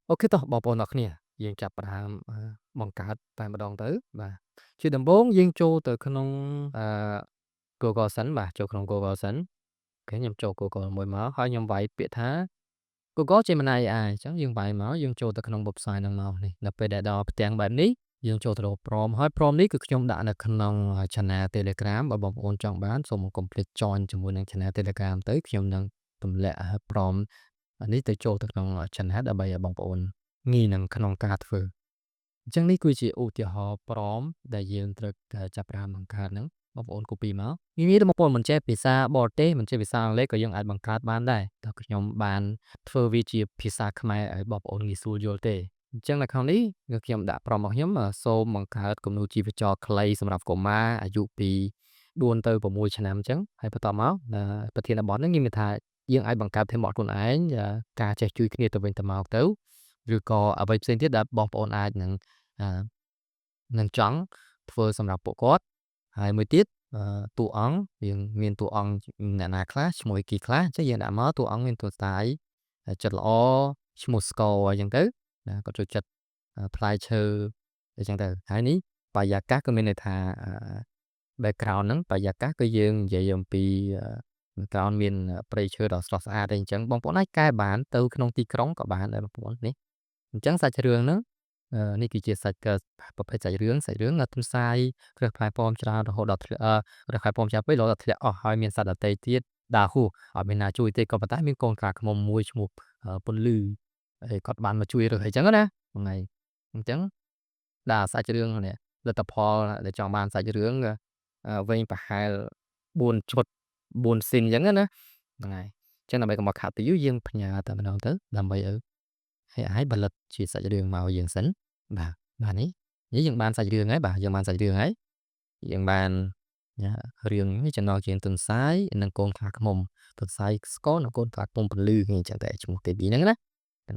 អូខេតោះបងប្អូនអរគ្នាយើងចាប់ផ្ដើមបង្កើតតែម្ដងទៅបាទជាដំបូងយើងចូលទៅក្នុងអឺ Google សិនបាទចូលក្នុង Google សិនអូខេខ្ញុំចូល Google មួយមកហើយខ្ញុំវាយពាក្យថា Google Gemini AI អញ្ចឹងយើងវាយមកយើងចូលទៅក្នុង website ហ្នឹងមកនេះនៅពេលដែលដល់ផ្ទាំងបែបនេះយើងចូលទៅរក prompt ហើយ prompt នេះគឺខ្ញុំដាក់នៅក្នុង channel Telegram បើបងប្អូនចង់បានសូម complete join ជាមួយនឹង channel Telegram ទៅខ្ញុំនឹងទម្លាក់ prompt នេះទៅចូលទៅក្នុង channel ដើម្បីឲ្យបងប្អូនងាយនឹងក្នុងការធ្វើអញ្ចឹងនេះគឺជាឧទាហរណ៍ prompt ដែលយើងត្រូវចាប់ផ្ដើមបង្កើតហ្នឹងបងប្អូន copy មកងាយៗបងប្អូនមិនចេះភាសាបរទេសមិនចេះភាសាអង់គ្លេសក៏យើងអាចបង្កើតបានដែរតែខ្ញុំបានធ្វើវាជាភាសាខ្មែរឲ្យបងប្អូនងាយស្រួលយល់ទេអញ្ចឹងនៅខាងនេះគឺខ្ញុំដាក់ prompt របស់ខ្ញុំសូមបង្កើតគំនូរជីវចលខ្លីសម្រាប់កុមារអាយុពី4ទៅ6ឆ្នាំអញ្ចឹងហើយបន្តមកប្រធានបទហ្នឹងមានថាយើងអាចបង្កើតthêmបទខ្លួនឯងការចេះជួយគ្នាទៅវិញទៅមកទៅឬក៏អ្វីផ្សេងទៀតដែលបងប្អូនអាចនឹងចង់ធ្វើសម្រាប់ពួកគាត់ហើយមួយទៀតតួអង្គយើងមានតួអង្គអ្នកណាខ្លះឈ្មោះអីគេខ្លះអញ្ចឹងយើងដាក់មកតួអង្គមានតួស្ទាយចិត្តល្អឈ្មោះស្គរអញ្ចឹងទៅណាគាត់ចូលចិត្តផ្លែឈើអញ្ចឹងទៅហើយនេះបរិយាកាសក៏មានន័យថាbackground ហ្នឹងបរិយាកាសគឺយើងនិយាយអំពីក្រោនមានព្រៃឈើដ៏ស្រស់ស្អាតអីអញ្ចឹងបងប្អូនអាចកែបានទៅក្នុងទីក្រុងក៏បានដែរបងប្អូននេះអញ្ចឹងសាច់រឿងហ្នឹងនេះគឺជាសាច់ប្រភេទសាច់រឿងទន្សាយគ្រើសផ្លែប៉ោមច្រើនរហូតដល់ធ្លាក់គ្រើសផ្លែប៉ោមច្រើនពេករហូតដល់ធ្លាក់អស់ហើយមានសត្វដទៃទៀតដើរហួសអត់មានណាជួយទេក៏ប៉ុន្តែមានកូនខ្លាឃ្មុំមួយឈ្មោះពន្លឺហើយគាត់បានមកជួយរើសអីចឹងណាហ្នឹងហើយអញ្ចឹងដាក់សាច់រឿងនេះលទ្ធផលដែលចង់បានសាច់រឿងវែងប្រហែល4ឈុត4ស៊ីនអញ្ចឹងណាហ្នឹងហើយអញ្ចឹងដើម្បីកុំឲ្យខាតពេលយូរយើងផ្ញើតែម្ដងទៅដើម្បីឲ្យAI ផលិតជាសាច់រឿងមកយើងសិនបាទនេះយើងបានសាច់រឿងហើយបាទយើងបានសាច់រឿងហើយយើងបានរឿងនេះចំណងជើងទន្សាយនិងកូនខ្លាឃ្មុំទន្សាយស្គរនិងកូនខ្លាឃ្មុំពន្លឺអញ្ចឹងតែឈ្មោះទេពីរហ្នឹងណា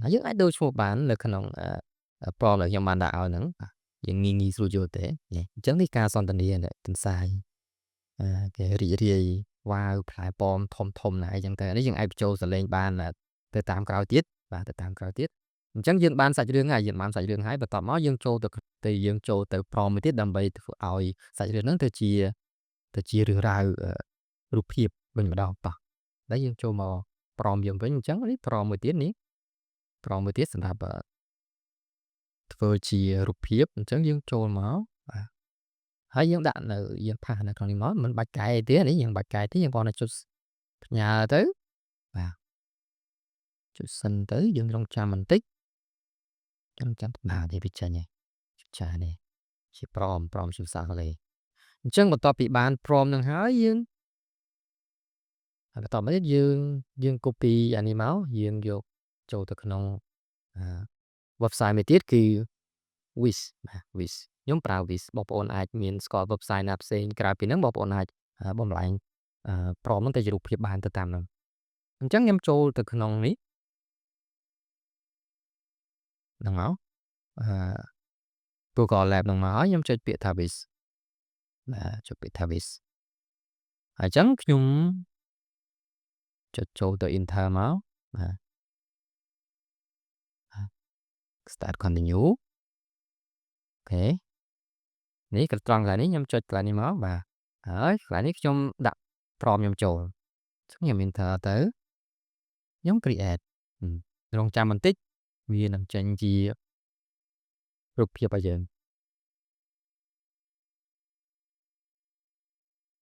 តែយើងអាចដូរឈ្មោះបាននៅក្នុងprompt ដែលខ្ញុំបានដាក់ឲ្យហ្នឹងយើងងាយស្រួលយល់ទេអញ្ចឹងនេះការសន្ទនាទន្សាយគេរីករាយវ៉ាវផ្លែប៉ោមធំណាអីចឹងទៅនេះយើងអាចបញ្ចូលសលេងបានទៅតាមក្រោយទៀតបាទទៅតាមក្រោយទៀតអញ្ចឹងយើងបានសាច់រឿងហើយបន្ទាប់មកយើងចូលទៅ prompt មួយទៀតដើម្បីធ្វើឲ្យសាច់រឿងហ្នឹងទៅជារឿងរ៉ាវរូបភាពវិញម្ដងតោះហើយយើងចូលមក prompt យើងវិញអញ្ចឹងនេះ prompt មួយទៀតនេះ prompt មួយទៀតសម្រាប់ធ្វើជារូបភាពអញ្ចឹងយើងចូលមកបាទហើយយើងដាក់នៅយើងផាសនៅក្នុងនេះមកមិនបាច់កែទេនេះយើងបាច់កែទេយើងគ្រាន់តែចុចផ្ញើទៅបាទចុចសិនទៅយើងរងចាំបន្តិចចាំបាទនេះវាចេញហើយចានេះជា prompt ជាភាសាអង់គ្លេសអញ្ចឹងបន្ទាប់ពីបាន prompt នឹងហើយយើងបន្តមកទៀតយើង copy អានេះមកយើងយកចូលទៅក្នុងwebsite មួយទៀតគឺ Wish បាទ Wish ខ្ញុំប្រើ Wish បងប្អូនអាចមានស្គាល់ website ណាផ្សេងក្រៅពីហ្នឹងបងប្អូនអាចបំលែងprompt ហ្នឹងទៅជារូបភាពបានទៅតាមហ្នឹងអញ្ចឹងខ្ញុំចូលទៅក្នុងនេះហ្នឹងមកGoogle Lab ហ្នឹងមកហើយខ្ញុំចុចពាក្យថា Wish បាទចុចពាក្យថា Wish ហើយអញ្ចឹងខ្ញុំចុចចូលទៅ Enter មកបាទ Start Continue អូខេនេះក៏ត្រង់កន្លែងនេះខ្ញុំចុចកន្លែងនេះមកបាទហើយកន្លែងនេះខ្ញុំដាក់ prompt ខ្ញុំចូលខ្ញុំ Enter ទៅខ្ញុំ create រងចាំបន្តិចវានឹងចេញជារូបភាពឲ្យយើង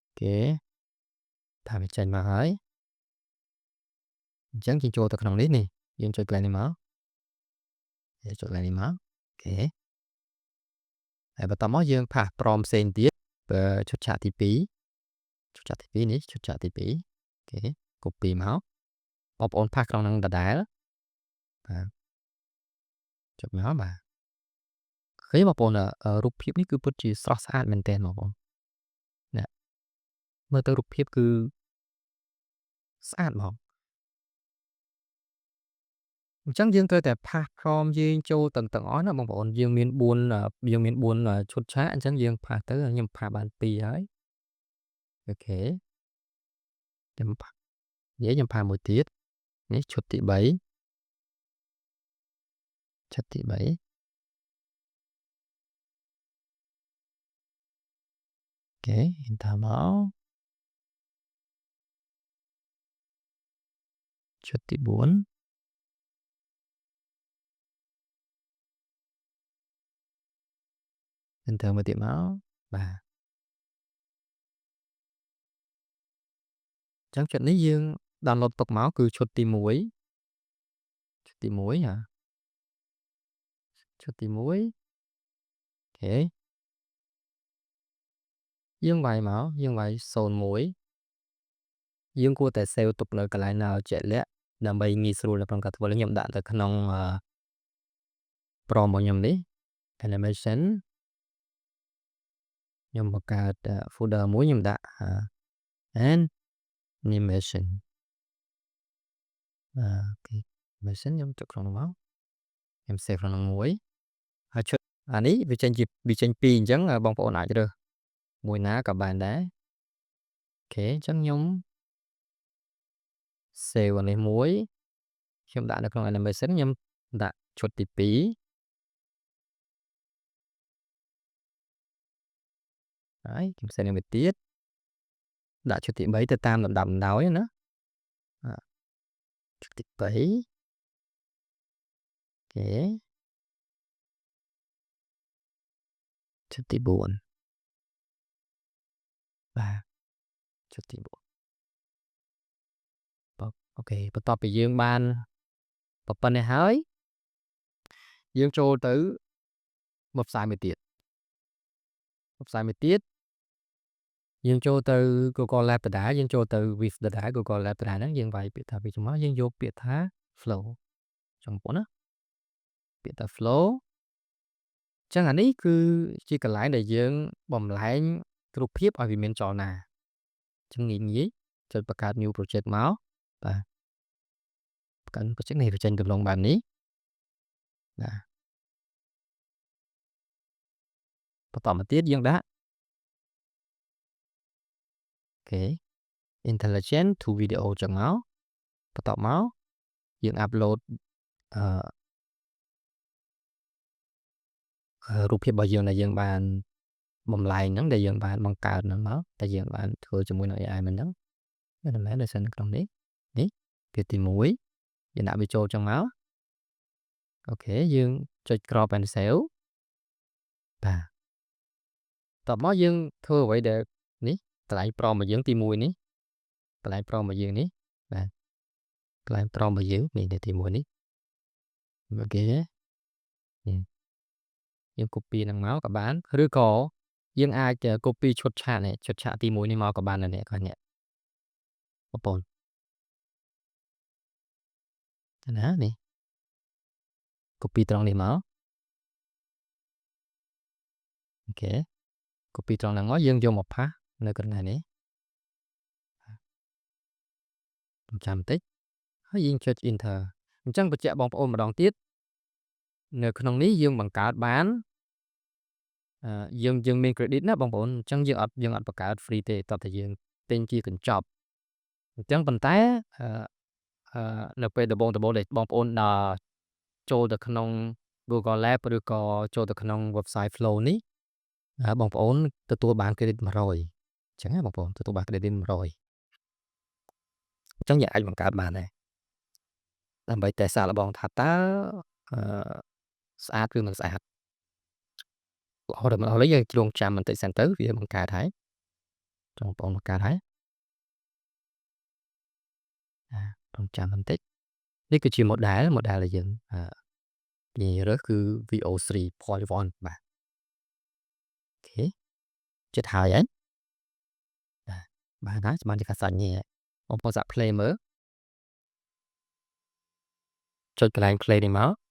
អូខេថាវាចេញមកហើយអញ្ចឹងយើងចូលទៅក្នុងនេះយើងចុចកន្លែងនេះមកអូខេហើយបន្តមកយើងផាស prompt ផ្សេងទៀតឈុតឆាកទី2ឈុតឆាកទី2នេះឈុតឆាកទី2អូខេ copy មកបងប្អូនផាសក្នុងហ្នឹងដដែលបាទចុចមកបាទឃើញបងប្អូនរូបភាពនេះគឺពិតជាស្រស់ស្អាតមែនទែនបងប្អូនណាមើលទៅរូបភាពគឺស្អាតហ្មងអញ្ចឹងយើងត្រូវតែផាស prompt យើងចូលទាំងអស់ណាបងប្អូនយើងមាន4ឈុតឆាកអញ្ចឹងយើងផាសទៅខ្ញុំផាសបាន2ហើយអូខេខ្ញុំផាសមួយទៀតនេះឈុតទី3 ចុចទី3 អូខេ enter មកចុចទី4 enter មួយទៀតមកបាទអញ្ចឹងចុចនេះយើង download ទុកមកគឺឈុតទី1ឈុតទី1ឈុតទី1អូខេយើងវាយមកយើងវាយ01យើងគួរតែ save ទុកនៅកន្លែងណាជាក់លាក់ដើម្បីងាយស្រួលនៅក្នុងការធ្វើខ្ញុំដាក់ទៅក្នុងprompt របស់ខ្ញុំនេះ animation ខ្ញុំបង្កើត folder មួយខ្ញុំដាក់ animation អូខេ animation ខ្ញុំចុចក្នុងនោះមកខ្ញុំ save ក្នុងមួយហើយឈុតអានេះវាចេញពីរអញ្ចឹងបងប្អូនអាចរើសមួយណាក៏បានដែរអូខេអញ្ចឹងខ្ញុំ save អានេះមួយខ្ញុំដាក់នៅក្នុង animation ខ្ញុំដាក់ឈុតទី2ហើយខ្ញុំ save មួយទៀតដាក់ឈុតទី3ទៅតាមលំដាប់លំដោយណាឈុតទី3អូខេឈុតទី4បាទឈុតទី4អូខេបន្ទាប់ពីយើងបានប៉ុណ្ណេះហើយយើងចូលទៅមកផ្សាយមួយទៀតយើងចូលទៅ Google Lab ដដែលយើងចូលទៅ with ដដែល Google Lab ដដែលហ្នឹងយើងវាយពាក្យថាពីមកយើងយកពាក្យថា flow ចំពោះណាពាក្យថា flow អញ្ចឹងអានេះគឺជាកន្លែងដែលយើងបំលែងរូបភាពឲ្យវាមានចលនាអញ្ចឹងងាយចុចបង្កើត new project មកបាទបង្កើត project នេះវាចេញដំណងបែបនេះបាទបន្តមកទៀតយើងដាក់អូខេ intelligent to video ចឹងមកបន្តមកយើង upload រូបភាពរបស់យើងដែលយើងបានបំលែងហ្នឹងដែលយើងបានបង្កើតហ្នឹងមកតែយើងបានធ្វើជាមួយនឹង AI មិនហ្នឹងវាមិនមែនដោយសារនៅក្នុងនេះពាក្យទី1យើងដាក់វាចូលចឹងមកអូខេយើងចុច crop and save បាទតបមកយើងធ្វើអ្វីដែលនេះកន្លែង prompt របស់យើងទី1នេះកន្លែង prompt របស់យើងនេះបាទកន្លែង prompt របស់យើងនេះទី1នេះអូខេយើង copy ហ្នឹងមកក៏បានឬក៏យើងអាច copy ឈុតឆាកនេះឈុតឆាកទី1នេះមកក៏បានដែរនេះបងប្អូនណានេះ copy ត្រង់នេះមកអូខេ copy ត្រង់ហ្នឹងមកយើងយកមកផាសនៅកន្លែងនេះចាំបន្តិចហើយយើងចុច enter អញ្ចឹងបញ្ជាក់បងប្អូនម្ដងទៀតនៅក្នុងនេះយើងបង្កើតបានយើងមាន credit ណាបងប្អូនអញ្ចឹងយើងអត់បង្កើត free ទេតោះតែយើងទិញជាកញ្ចប់អញ្ចឹងប៉ុន្តែនៅពេលដំបូងដែលបងប្អូនចូលទៅក្នុង Google Lab ឬក៏ចូលទៅក្នុង website Flow នេះបងប្អូនទទួលបាន credit 100អញ្ចឹងណាបងប្អូនទទួលបាន credit 100អញ្ចឹងយើងអាចបង្កើតបានដែរដើម្បីតែសាកល្បងថាតើស្អាតឬមិនស្អាតអរដល់យើងជ្រងចាំបន្តិចសិនទៅវាបង្កើតហើយចង់បងប្អូនបង្កើតហើយចងចាំបន្តិចនេះគឺជា model ដែលយើងនិយាយរើសគឺ VO3.1 បាទអូខេចិត្តហើយហ៎បាទហើយស្មានជាការសាច់ញ៉ែបងប្អូនសាក់ play មើលចុចកន្លែង play នេះមក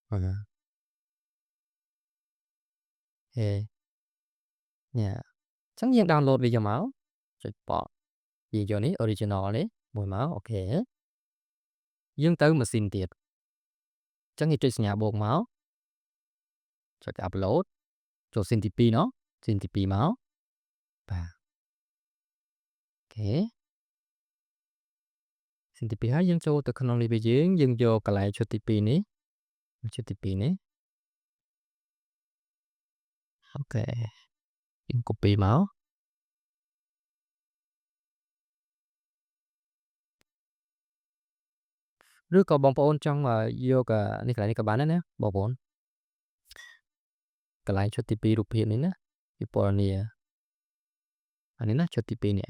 ហេនេះអញ្ចឹងយើង download វាយកមកចុចបកយើងយកនេះ original នេះមួយមកអូខេយើងទៅម៉ាស៊ីនទៀតអញ្ចឹងយើងចុចសញ្ញាបូកមកចុច upload ចូលស៊ីនទី2ណោះស៊ីនទី2មកបាទអូខេ Xinទី2 ហើយយើងចូលទៅក្នុងនេះវាយើងយកកន្លែងឈុតទី2នេះឈុតទី2នេះអូខេយើង copy មកឬក៏បងប្អូនចង់យកនេះកន្លែងនេះក៏បានដែរណាបងប្អូនកន្លែងឈុតទី2រូបភាពនេះណាពិពណ៌នាអានេះណាឈុតទី2នេះ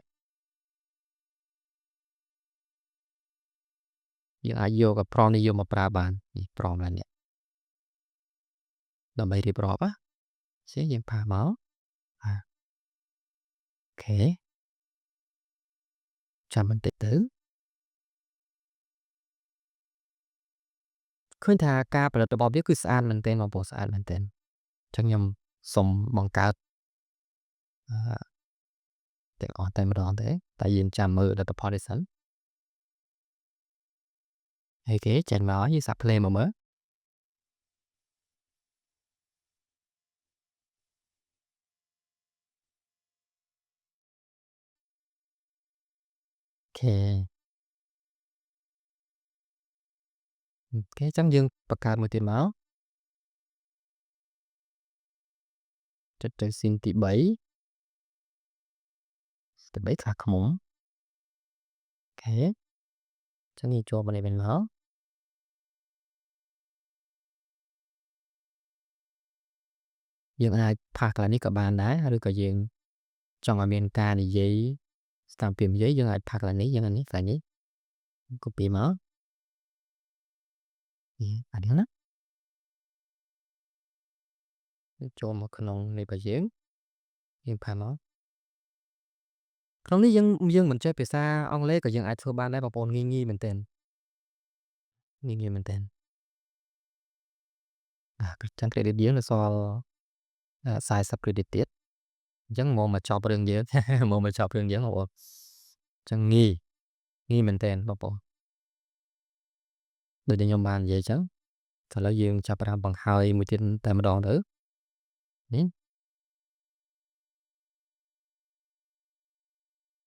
យើងអាចយកប្រមនេះយកមកប្រើបាននេះប្រមឡើងនេះដើម្បីរៀបរាប់ណាយើងផាសមកអូខេចាំបន្តិចទៅឃើញថាការផលិតរបស់វាគឺស្អាតមែនទែនបងប្អូនស្អាតមែនទែនអញ្ចឹងខ្ញុំសូមបង្កើតទាំងអស់តែម្ដងទេតែយើងចាំមើលលទ្ធផលនេះសិនអូខេចេញមកយើងសាប់ play មកមើលអូខេអញ្ចឹងយើងបង្កើតមួយទៀតមកចុចទៅ scene ទី3ខ្លះខ្មុំអូខេអញ្ចឹងយើងចូលមកនេះវិញមកយើងអាចផាសកន្លែងនេះក៏បានដែរឬក៏យើងចង់ឲ្យមានការនិយាយស្ថានភាពនិយាយយើងអាចផាសកន្លែងនេះយើងអានេះកន្លែងនេះ copy មកអានេះណាចូលមកក្នុងនេះរបស់យើងផាសមកក្នុងនេះយើងមិនចេះភាសាអង់គ្លេសក៏យើងអាចធ្វើបានដែរបងប្អូនងាយមែនទែនងាយមែនទែនចឹង credit យើងនៅសល់40 credit ទៀតអញ្ចឹងមកចប់រឿងយើងមកចប់រឿងយើងបងប្អូនអញ្ចឹងងាយមែនទែនបងប្អូនដូចដែលខ្ញុំបាននិយាយអញ្ចឹងឥឡូវយើងចាប់ផ្ដើមបង្ហើយមួយទៀតតែម្ដងទៅនេះ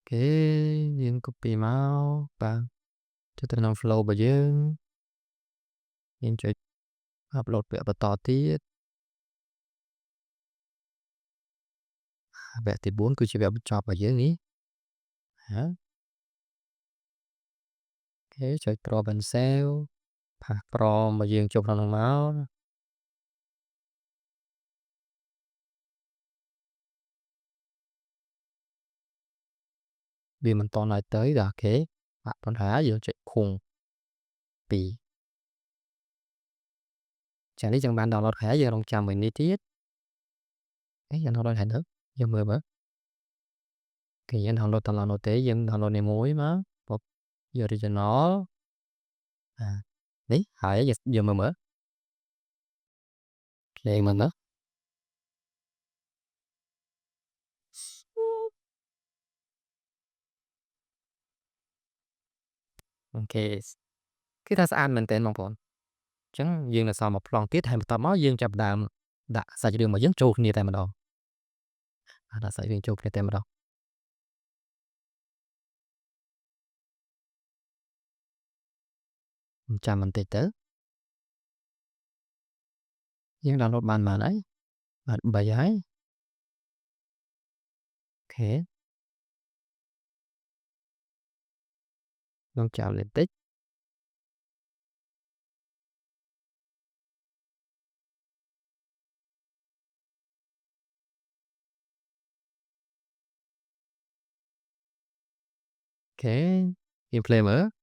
គេយើង copy មកបាទចុចទៅក្នុង flow របស់យើងចុច upload ពាក្យបន្តទៀតវគ្គទី4គឺជាវគ្គបញ្ចប់របស់យើងនេះអូខេចុច Pro Pencil ផាស Pro មកយើងចូលក្នុងនោះមកវាមិនតន់ឲ្យទៅអូខេបាទប៉ុន្តែយើងចុចខុង2ចានេះចឹងបាន download ហើយយើងរងចាំមួយនេះទៀតយើង download ហើយទៅយើងមើលមើលគេយើង download ទេយើង download នេះមួយមកយក original នេះហើយយើងមើលplay មើលមើលអូខេគឺថាស្អាតមែនទែនបងប្អូនអញ្ចឹងយើងនៅសល់មួយប្លង់ទៀតហើយបន្ទាប់មកយើងចាប់ផ្ដើមដាក់សាច់រឿងរបស់យើងចូលគ្នាតែម្ដងដាក់សាច់រឿងចូលគ្នាតែម្ដងចាំបន្តិចទៅយើង download បានហើយបាទ3ហើយអូខេខ្ញុំចាំបន្តិចអូខេយើង play មើល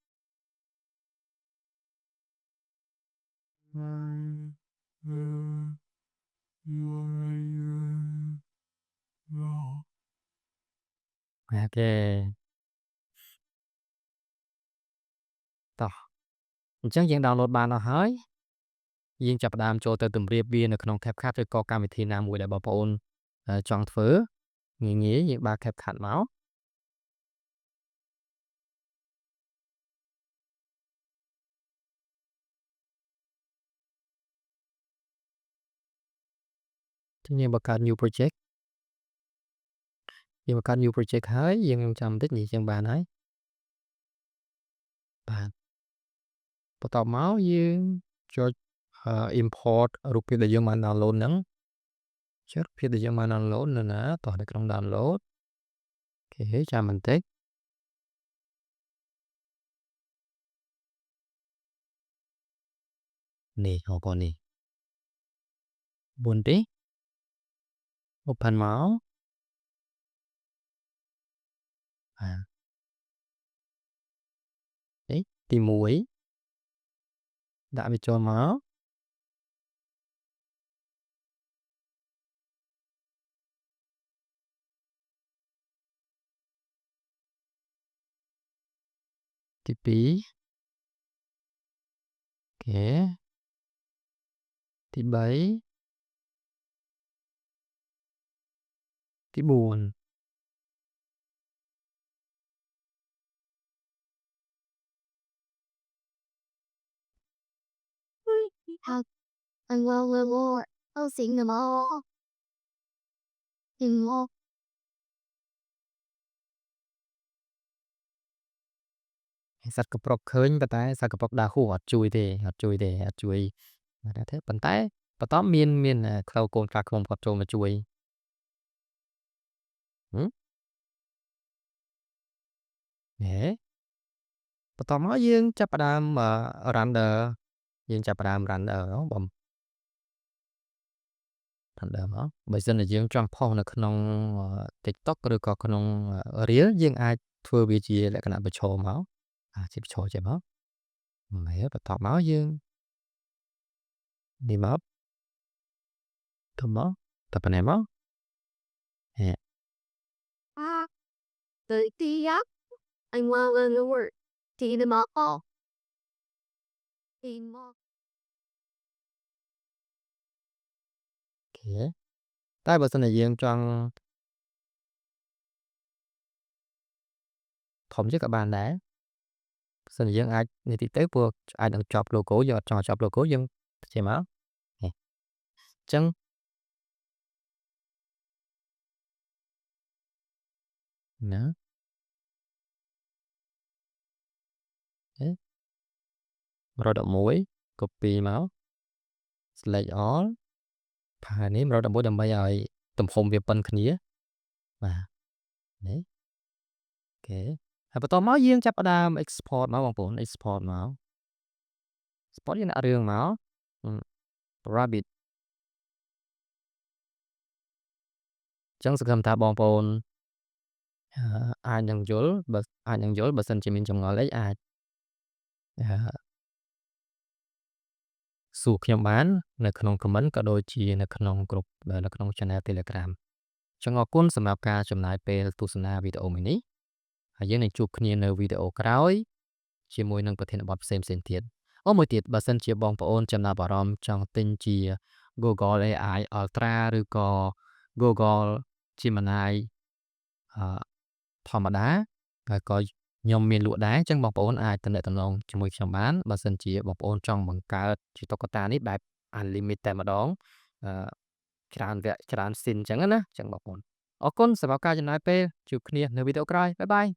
អូខេតោះអញ្ចឹងយើង download បានអស់ហើយយើងចាប់ផ្ដើមចូលទៅទម្រាបវានៅក្នុង CapCut ឬក៏កម្មវិធីណាមួយដែលបងប្អូនចង់ធ្វើងាយយើងបើក CapCut មកយើងបង្កើត new project យើងបង្កើត new project ហើយយើងចាំបន្តិចនេះយើងបានហើយ បាទបន្ទាប់មកយើងចុចimport រូបភាពដែលយើងបាន download ហ្នឹងចុចរូបភាពដែលយើងបាន download នៅណាតោះនៅក្នុង download អូខេចាំបន្តិចនេះបងប្អូននេះ4ទេ open មកនេះទី1ដាក់វាចូលមកទី2អូខេទី3ទី4How and well, I'll sing them all. In all. សត្វកប្រុកឃើញប៉ុន្តែសត្វកប្រុកដើរហួសអត់ជួយទេអត់ជួយបាទទេប៉ុន្តែបន្ទាប់មានខ្លៅកូនខ្លះខ្ញុំគាត់ចូលមកជួយហេបន្ទាប់មកយើងចាប់ផ្ដើមrender យើងចាប់ផ្ដើម render បង render មកបើសិនជាយើងចង់ផុសនៅក្នុង TikTok ឬក៏ក្នុង Reel យើងអាចធ្វើវាជាលក្ខណៈបញ្ឈរមកជាបញ្ឈរចេះមកហើយបន្ទាប់មកយើងនេះមកទៅមកតែប៉ុណ្ណេះមកហេ The tea I'm well in the word. Tea them all. In all. អូខេតែបើសិនជាយើងចង់ធំជាងក៏បានដែរបើសិនជាយើងអាចនេះតិចទៅព្រោះអាចនឹងចប់ logo យើងអត់ចង់ចប់ logo យើងចេះមកអញ្ចឹងណា111 copy មក select all ផានេះ111ដើម្បីឲ្យទំហំវាប៉ុនគ្នាបាទនេះអូខេហើយបន្តមកយើងចាប់ផ្ដើម export មកបងប្អូន export មក export យើងដាក់រឿងមក rabbit អញ្ចឹងសង្ឃឹមថាបងប្អូនអាចនឹងយល់បើសិនជាមានចម្ងល់អីអាចសួរខ្ញុំបាននៅក្នុង comment ក៏ដូចជានៅក្នុង group នៅក្នុង channel Telegram អញ្ចឹងអរគុណសម្រាប់ការចំណាយពេលទស្សនាវីដេអូមួយនេះហើយយើងនឹងជួបគ្នានៅវីដេអូក្រោយជាមួយនឹងប្រធានបទផ្សេងៗទៀតមួយទៀតបើសិនជាបងប្អូនចំណាប់អារម្មណ៍ចង់ទិញជា Google AI Ultra ឬក៏ Google Gemini ធម្មតាហើយក៏ខ្ញុំមានលក់ដែរអញ្ចឹងបងប្អូនអាចទំនាក់ទំនងជាមួយខ្ញុំបានបើសិនជាបងប្អូនចង់បង្កើតជាតុក្កតានេះបែប unlimited តែម្ដងច្រើនវគ្គច្រើនស៊ីនអញ្ចឹងណាអញ្ចឹងបងប្អូនអរគុណសម្រាប់ការចំណាយពេលជួបគ្នានៅវីដេអូក្រោយបាយបាយ